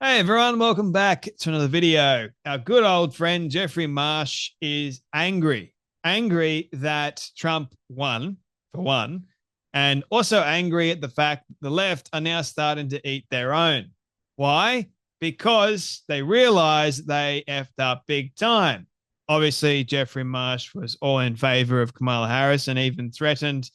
Hey everyone, welcome back to another video. Our good old friend Jeffrey Marsh is angry that Trump won, for one, and also angry at the fact that the left are now starting to eat their own. Why? Because they realize they effed up big time. Obviously, Jeffrey Marsh was all in favor of Kamala Harris and even threatened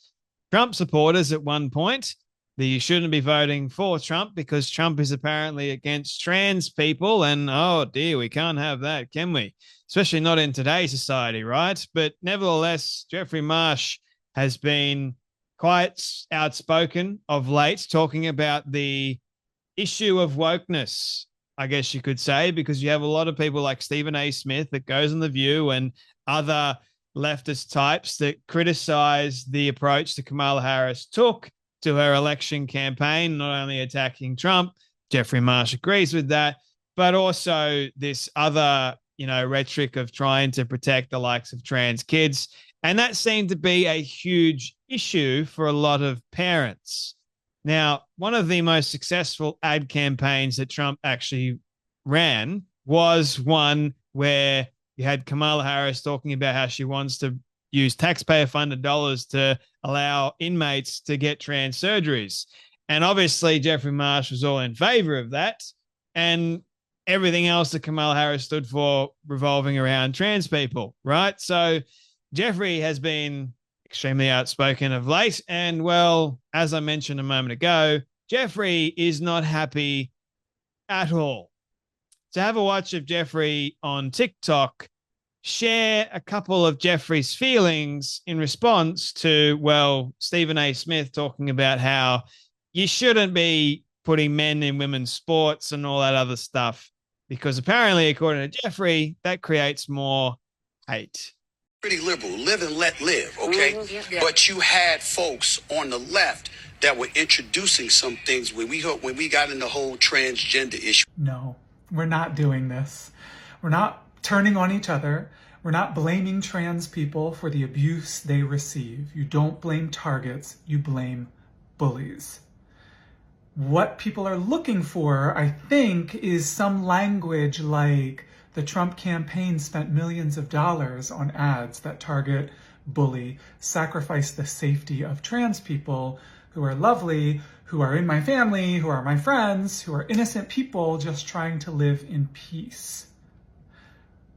Trump supporters at one point that you shouldn't be voting for Trump because Trump is apparently against trans people. And oh dear, we can't have that, can we? Especially not in today's society, right? But nevertheless, Jeffrey Marsh has been quite outspoken of late, talking about the issue of wokeness, I guess you could say, because you have a lot of people like Stephen A. Smith that goes on The View and other leftist types that criticize the approach that Kamala Harris took to her election campaign, not only attacking Trump. Jeffrey Marsh agrees with that, but also this other, rhetoric of trying to protect the likes of trans kids. And that seemed to be a huge issue for a lot of parents. Now, one of the most successful ad campaigns that Trump actually ran was one where you had Kamala Harris talking about how she wants to use taxpayer funded dollars to allow inmates to get trans surgeries. And obviously, Jeffrey Marsh was all in favor of that. And everything else that Kamala Harris stood for revolving around trans people, right? So Jeffrey has been extremely outspoken of late. And well, as I mentioned a moment ago, Jeffrey is not happy at all. To have a watch of Jeffrey on TikTok share a couple of Jeffrey's feelings in response to, well, Stephen A. Smith talking about how you shouldn't be putting men in women's sports and all that other stuff, because apparently, according to Jeffrey, that creates more hate. Pretty liberal, live and let live, okay? Yeah. But you had folks on the left that were introducing some things when we got in the whole transgender issue. No, we're not doing this. We're not turning on each other. We're not blaming trans people for the abuse they receive. You don't blame targets, you blame bullies. What people are looking for, I think, is some language like the Trump campaign spent millions of dollars on ads that target, bully, sacrifice the safety of trans people who are lovely, who are in my family, who are my friends, who are innocent people just trying to live in peace.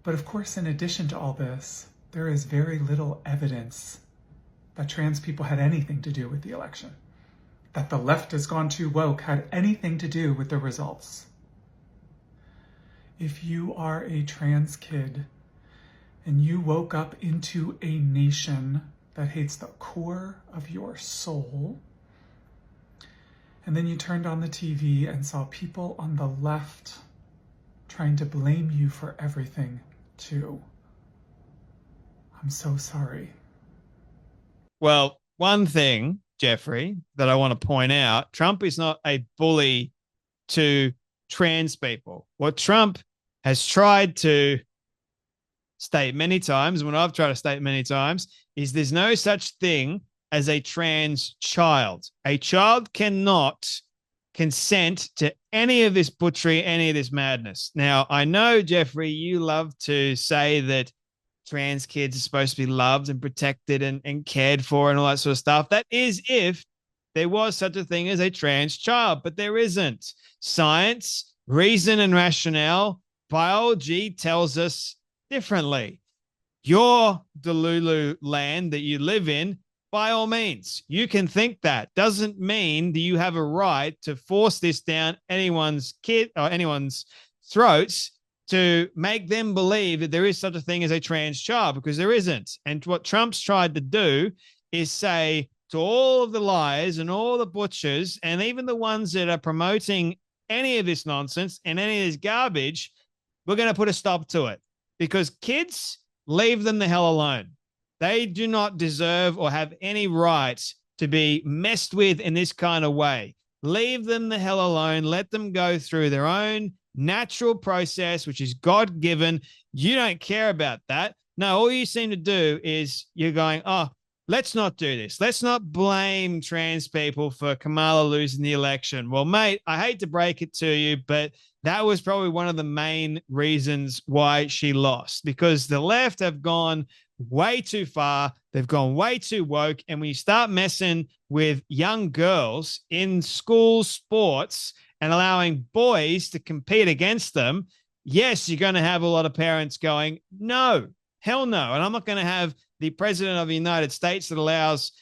But of course, in addition to all this, there is very little evidence that trans people had anything to do with the election, that the left has gone too woke had anything to do with the results. If you are a trans kid and you woke up into a nation that hates the core of your soul, and then you turned on the TV and saw people on the left trying to blame you for everything too, I'm so sorry. Well, one thing, Jeffrey, that I want to point out, Trump is not a bully to trans people. What Trump has tried to state many times, and what I've tried to state many times, is there's no such thing as a trans child. A child cannot consent to any of this butchery, any of this madness. Now, I know, Jeffrey, you love to say that trans kids are supposed to be loved and protected and cared for and all that sort of stuff. That is if there was such a thing as a trans child, but there isn't. Science, reason, and rationale, biology tells us differently. Your Delulu land that you live in, by all means, you can think that. Doesn't mean that you have a right to force this down anyone's kid or anyone's throats to make them believe that there is such a thing as a trans child, because there isn't. And what Trump's tried to do is say to all of the liars and all the butchers and even the ones that are promoting any of this nonsense and any of this garbage, we're going to put a stop to it, because kids, leave them the hell alone. They do not deserve or have any right to be messed with in this kind of way. Leave them the hell alone. Let them go through their own natural process, which is God-given. You don't care about that. No, all you seem to do is you're going, oh, let's not do this. Let's not blame trans people for Kamala losing the election. Well, mate, I hate to break it to you, but that was probably one of the main reasons why she lost, because the left have gone way too far. They've gone way too woke. And when you start messing with young girls in school sports and allowing boys to compete against them, yes, you're going to have a lot of parents going, no, hell no. And I'm not going to have the president of the United States that allows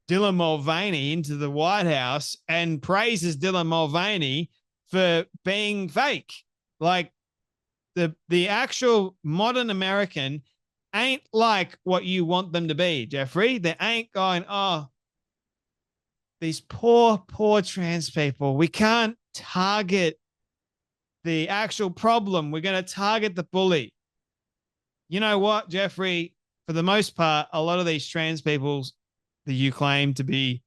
Dylan Mulvaney into the White House and praises Dylan Mulvaney for being fake. Like the actual modern American ain't like what you want them to be, Jeffrey. They ain't going, oh, these poor trans people. We can't target the actual problem. We're going to target the bully. You know what, Jeffrey? For the most part, a lot of these trans people that you claim to be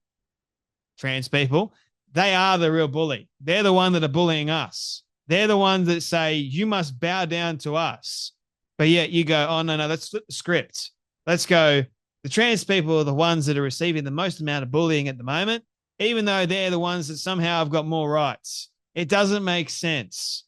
trans people, they are the real bully. They're the ones that are bullying us. They're the ones that say, you must bow down to us. But yet you go, oh, no, let's flip the script. Let's go. The trans people are the ones that are receiving the most amount of bullying at the moment, even though they're the ones that somehow have got more rights. It doesn't make sense.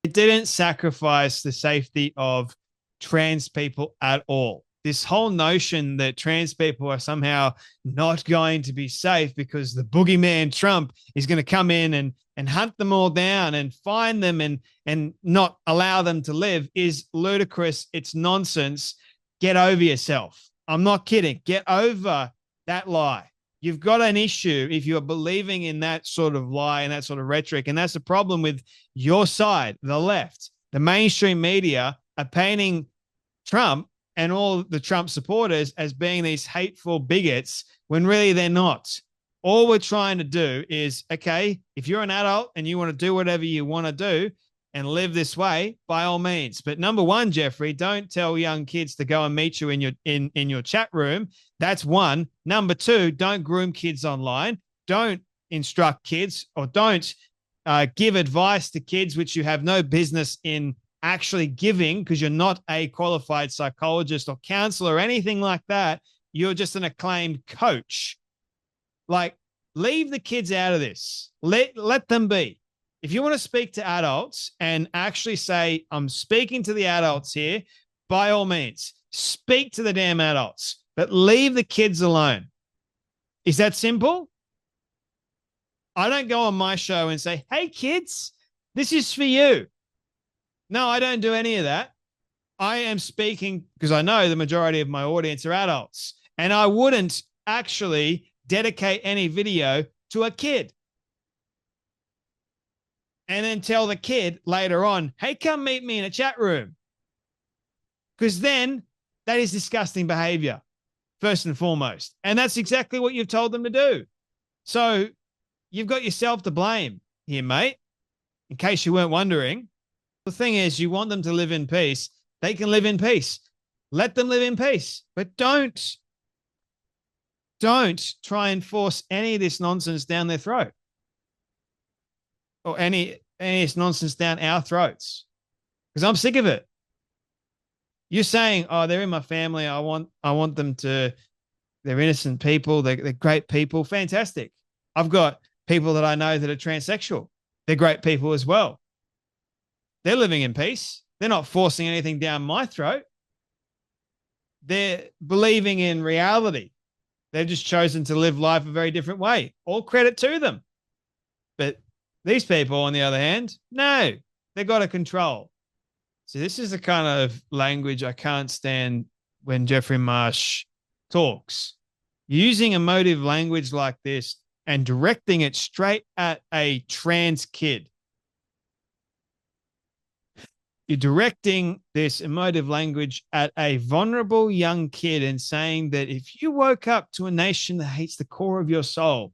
It didn't sacrifice the safety of trans people at all. This whole notion that trans people are somehow not going to be safe because the boogeyman Trump is going to come in and hunt them all down and find them and not allow them to live is ludicrous. It's nonsense. Get over yourself. I'm not kidding. Get over that lie. You've got an issue if you're believing in that sort of lie and that sort of rhetoric. And that's the problem with your side, the left. The mainstream media are painting Trump and all the Trump supporters as being these hateful bigots when really they're not. All we're trying to do is, okay, if you're an adult and you want to do whatever you want to do and live this way, by all means. But number one, Jeffrey, don't tell young kids to go and meet you in your chat room. That's one. Number two, don't groom kids online. Don't instruct kids, or don't give advice to kids which you have no business in actually giving, because you're not a qualified psychologist or counselor or anything like that. You're just an acclaimed coach. Like, leave the kids out of this. Let them be. If you want to speak to adults and actually say, I'm speaking to the adults here, by all means, speak to the damn adults, but leave the kids alone. Is that simple? I don't go on my show and say, hey, kids, this is for you. No, I don't do any of that. I am speaking because I know the majority of my audience are adults, and I wouldn't actually dedicate any video to a kid and then tell the kid later on, hey, come meet me in a chat room. Because then that is disgusting behavior, first and foremost. And that's exactly what you've told them to do. So you've got yourself to blame here, mate, in case you weren't wondering. The thing is, you want them to live in peace. They can live in peace. Let them live in peace. But don't try and force any of this nonsense down their throat, or any of this nonsense down our throats, because I'm sick of it. You're saying, oh, they're in my family. I want them to, they're innocent people. They're great people. Fantastic. I've got people that I know that are transsexual. They're great people as well. They're living in peace. They're not forcing anything down my throat. They're believing in reality. They've just chosen to live life a very different way. All credit to them. But these people, on the other hand, no, they've got to control. So this is the kind of language I can't stand when Jeffrey Marsh talks. Using emotive language like this and directing it straight at a trans kid. You're directing this emotive language at a vulnerable young kid and saying that if you woke up to a nation that hates the core of your soul,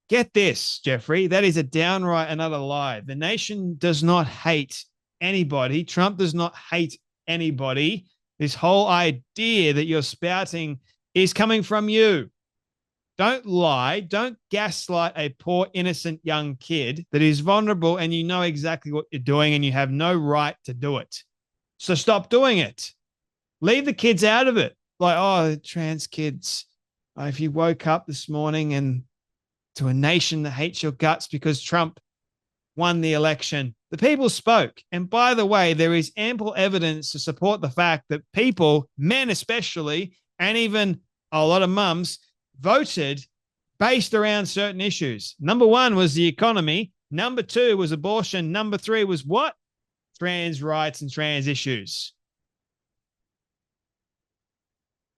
get this, Jeffrey, that is a downright another lie. The nation does not hate anybody. Trump does not hate anybody. This whole idea that you're spouting is coming from you. Don't lie. Don't gaslight a poor, innocent young kid that is vulnerable, and you know exactly what you're doing and you have no right to do it. So stop doing it. Leave the kids out of it. Like, oh, trans kids, If you woke up this morning and to a nation that hates your guts because Trump won the election, the people spoke. And by the way, there is ample evidence to support the fact that people, men especially, and even a lot of mums, voted based around certain issues. Number one was the economy. Number two was abortion. Number three was what? Trans rights and trans issues.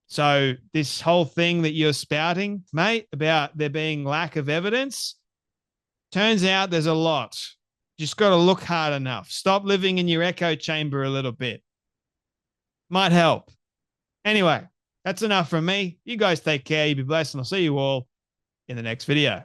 So this whole thing that you're spouting, mate, about there being lack of evidence, turns out there's a lot. Just got to look hard enough. Stop living in your echo chamber a little bit. Might help. Anyway, that's enough from me. You guys take care. You be blessed, and I'll see you all in the next video.